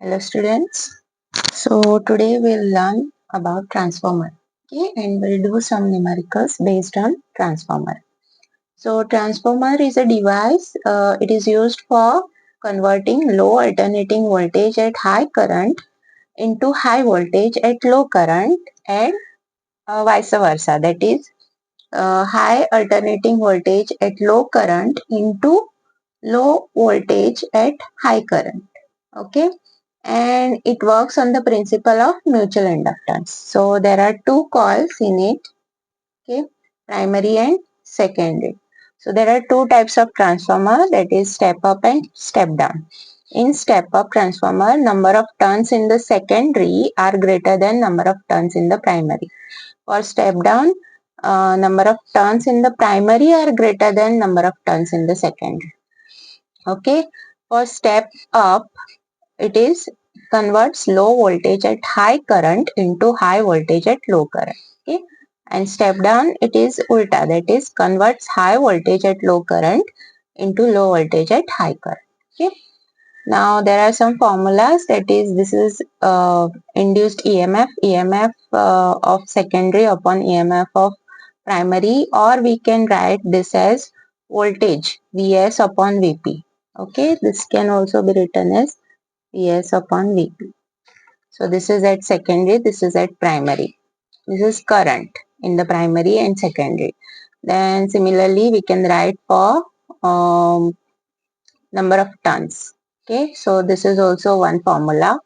Hello students. So today we'll learn about transformer. Okay, and we'll do some numericals based on transformer. So transformer is a device. It is used for converting low alternating voltage at high current into high voltage at low current and vice versa. That is high alternating voltage at low current into low voltage at high current. Okay, and it works on the principle of mutual inductance. So there are two coils in it, okay, primary and secondary. So there are two types of transformer, that is step up and step down. In step up transformer, number of turns in the secondary are greater than number of turns in the primary. For step down, number of turns in the primary are greater than number of turns in the secondary. Okay, for step up, it is converts low voltage at high current into high voltage at low current. Okay, and step down, it is ulta, that is converts high voltage at low current into low voltage at high current. Okay, now there are some formulas, that is this is induced EMF of secondary upon EMF of primary, or we can write this as voltage Vs upon Vp. Okay, this can also be written as Vs upon Vp. So this is at secondary, this is at primary. This is current in the primary and secondary. Then similarly we can write for number of turns. Okay, so this is also one formula.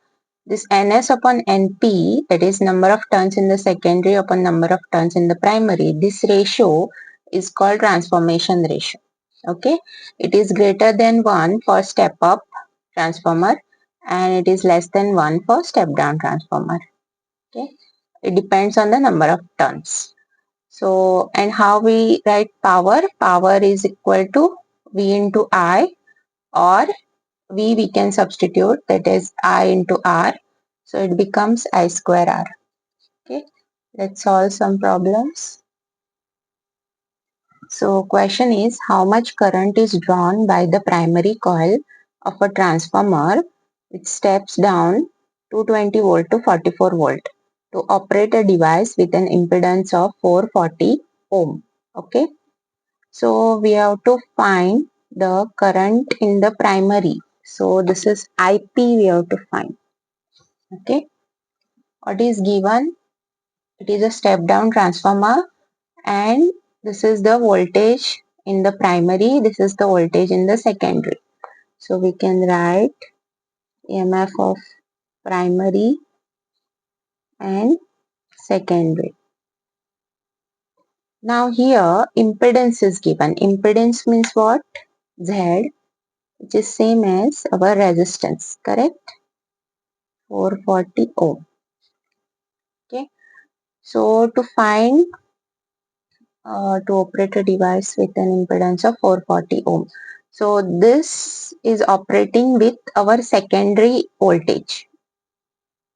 This Ns upon Np, that is number of turns in the secondary upon number of turns in the primary, this ratio is called transformation ratio. Okay, it is greater than 1 for step up transformer and it is less than 1 for step down transformer. Okay, it depends on the number of turns. So, and how we write power? Power is equal to V into I, or V we can substitute, that is I into R. So it becomes I square R. Okay, let's solve some problems. So question is, how much current is drawn by the primary coil of a transformer which steps down 220 volt to 44 volt to operate a device with an impedance of 440 ohm. Okay, so we have to find the current in the primary. So this is IP we have to find. Okay, what is given? It is a step down transformer and this is the voltage in the primary, this is the voltage in the secondary. So we can write EMF of primary and secondary. Now here impedance is given. Impedance means what? Z, which is same as our resistance, correct? 440 ohm. Okay, so to find to operate a device with an impedance of 440 ohm. So this is operating with our secondary voltage.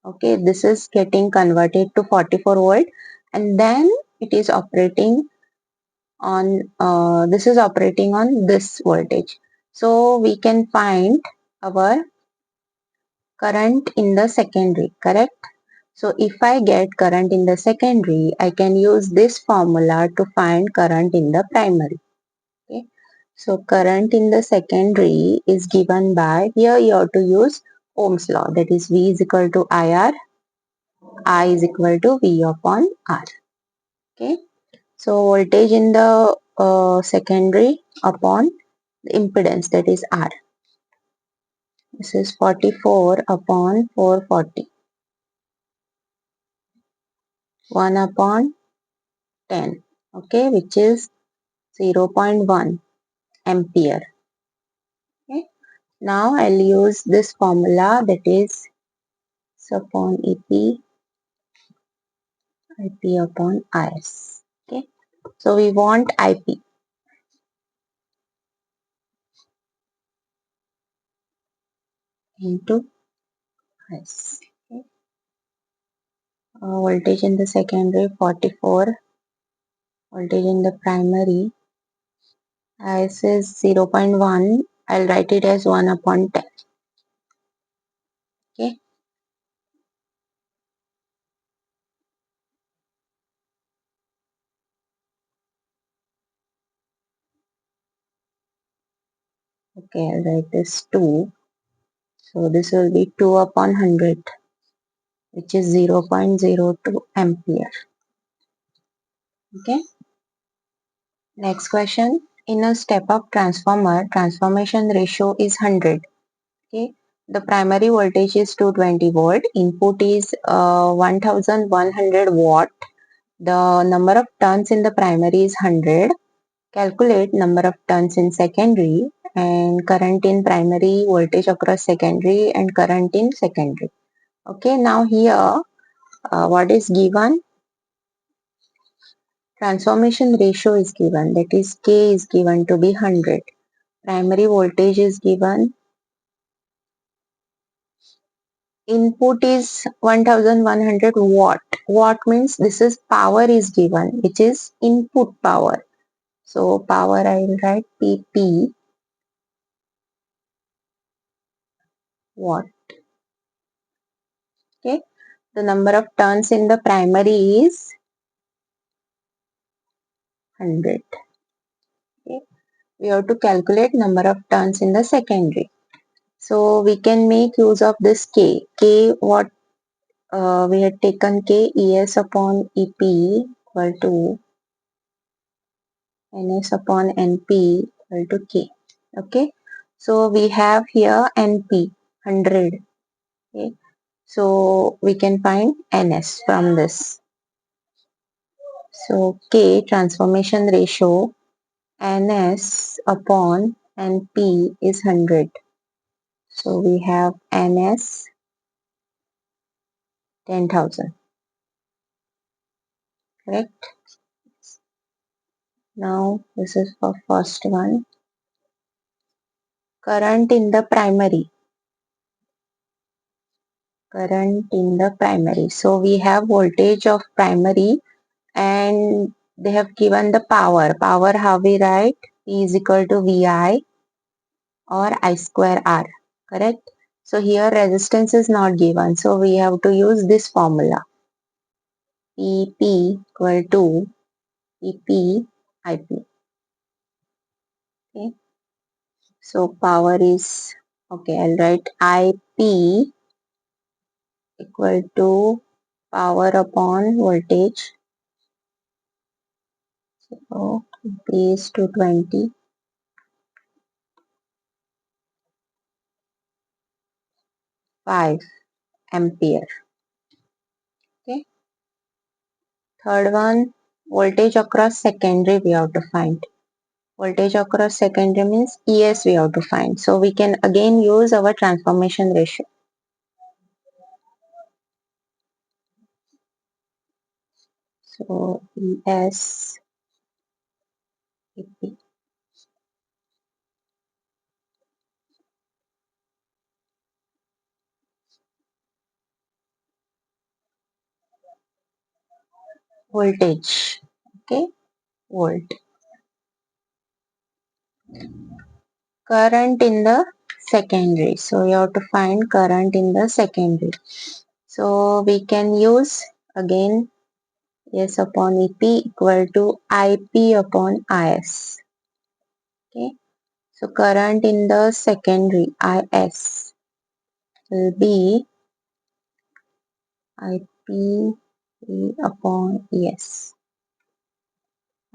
Okay, this is getting converted to 44 volt and then it is operating on this is operating on this voltage. So we can find our current in the secondary, correct? So if I get current in the secondary, I can use this formula to find current in the primary. Okay, so current in the secondary is given by, here you have to use Ohm's law, that is V is equal to IR, I is equal to V upon R. Okay, so voltage in the secondary upon the impedance, that is R. This is 44 upon 440, 1 upon 10, okay, which is 0.1 ampere. Okay, now I'll use this formula, that is upon EP upon IS. Okay, so we want IP into IS. Okay. Voltage in the secondary 44, voltage in the primary IS is 0.1. I'll write it as 1 upon 10. Okay. Okay, I'll write this 2. So this will be 2 upon 100, which is 0.02 ampere. Okay. Next question. In a step-up transformer, transformation ratio is 100. Okay. The primary voltage is 220 volt. Input is 1100 watt. The number of turns in the primary is 100. Calculate number of turns in secondary and current in primary, voltage across secondary and current in secondary. Okay, now here what is given? Transformation ratio is given, that is K is given to be 100. Primary voltage is given. Input is 1100 watt. Watt means this is power is given, which is input power. So power I will write PP watt. Okay. The number of turns in the primary is 100. Okay. We have to calculate number of turns in the secondary. So we can make use of this K. K what we had taken K ES upon EP equal to NS upon NP equal to K. Okay. So we have here NP 100. Okay. So we can find NS from this. So K transformation ratio NS upon NP is 100. So we have NS 10,000. Correct? Now this is for first one. Current in the primary. Current in the primary. So we have voltage of primary and they have given the power. Power how we write? P is equal to VI or I square R. Correct? So here resistance is not given. So we have to use this formula. PP equal to EP IP. Okay. So power is, okay, I'll write IP equal to power upon voltage. So P is 220 5 ampere. Okay. Third one, voltage across secondary we have to find. Voltage across secondary means ES we have to find. So we can again use our transformation ratio. So ES EP. Voltage. Okay. Volt. Current in the secondary. So you have to find current in the secondary. So we can use again S upon EP equal to IP upon IS. Okay. So current in the secondary IS will be IP upon ES.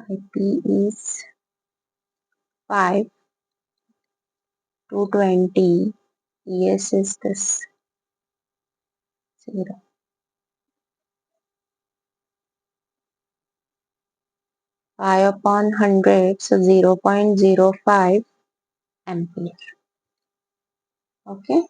IP is 5 to 20. ES is this 0. 5 upon 100, so 0.05 ampere. Okay.